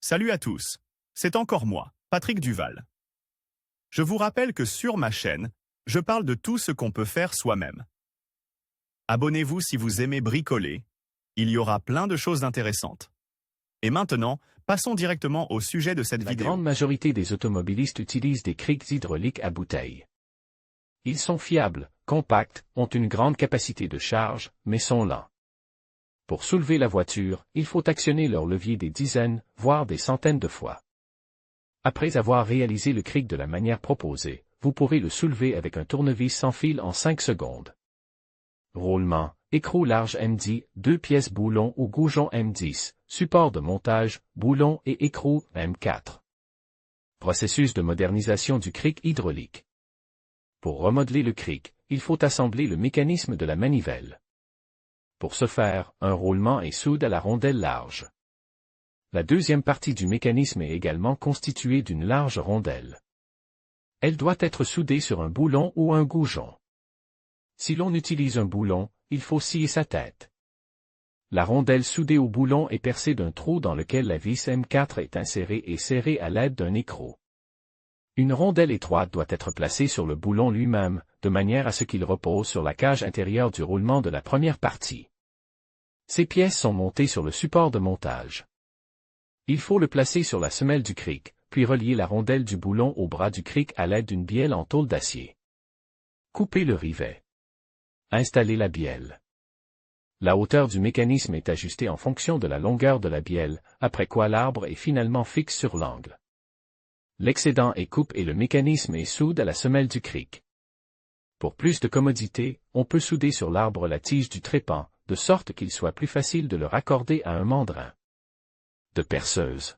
Salut à tous, c'est encore moi, Patrick Duval. Je vous rappelle que sur ma chaîne, je parle de tout ce qu'on peut faire soi-même. Abonnez-vous si vous aimez bricoler, il y aura plein de choses intéressantes. Et maintenant, passons directement au sujet de cette vidéo. La grande majorité des automobilistes utilisent des crics hydrauliques à bouteille. Ils sont fiables, compacts, ont une grande capacité de charge, mais sont lents. Pour soulever la voiture, il faut actionner leur levier des dizaines, voire des centaines de fois. Après avoir réalisé le cric de la manière proposée, vous pourrez le soulever avec un tournevis sans fil en 5 secondes. Roulement, écrou large M10, 2 pièces boulon ou goujon M10, support de montage, boulon et écrou M4. Processus de modernisation du cric hydraulique. Pour remodeler le cric, il faut assembler le mécanisme de la manivelle. Pour ce faire, un roulement est soude à la rondelle large. La deuxième partie du mécanisme est également constituée d'une large rondelle. Elle doit être soudée sur un boulon ou un goujon. Si l'on utilise un boulon, il faut scier sa tête. La rondelle soudée au boulon est percée d'un trou dans lequel la vis M4 est insérée et serrée à l'aide d'un écrou. Une rondelle étroite doit être placée sur le boulon lui-même, de manière à ce qu'il repose sur la cage intérieure du roulement de la première partie. Ces pièces sont montées sur le support de montage. Il faut le placer sur la semelle du cric, puis relier la rondelle du boulon au bras du cric à l'aide d'une bielle en tôle d'acier. Couper le rivet. Installer la bielle. La hauteur du mécanisme est ajustée en fonction de la longueur de la bielle, après quoi l'arbre est finalement fixe sur l'angle. L'excédent est coupe et le mécanisme est soude à la semelle du cric. Pour plus de commodité, on peut souder sur l'arbre la tige du trépan, de sorte qu'il soit plus facile de le raccorder à un mandrin. De perceuse.